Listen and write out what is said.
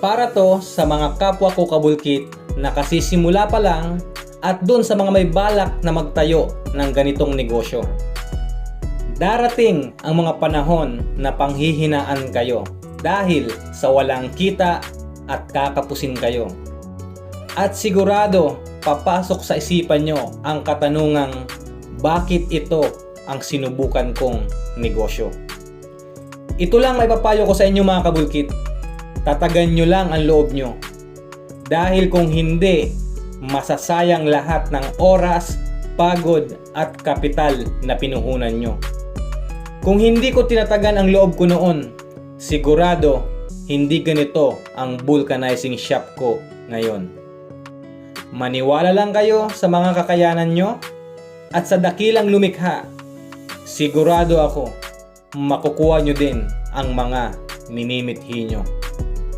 Para to sa mga kapwa ko kabulkit na kasisimula pa lang at dun sa mga may balak na magtayo ng ganitong negosyo. Darating ang mga panahon na panghihinaan kayo dahil sa walang kita at kakapusin kayo. At sigurado papasok sa isipan nyo ang katanungang bakit ito ang sinubukan kong negosyo. Ito lang may papayo ko sa inyo mga kabulkit. Tatagan nyo lang ang loob nyo. Dahil kung hindi, masasayang lahat ng oras, pagod at kapital na pinuhunan nyo. Kung hindi ko tinatagan ang loob ko noon, sigurado hindi ganito ang vulcanizing shop ko ngayon. Maniwala lang kayo sa mga kakayanan nyo at sa dakilang lumikha. Sigurado ako, makukuha nyo din ang mga minimithi nyo.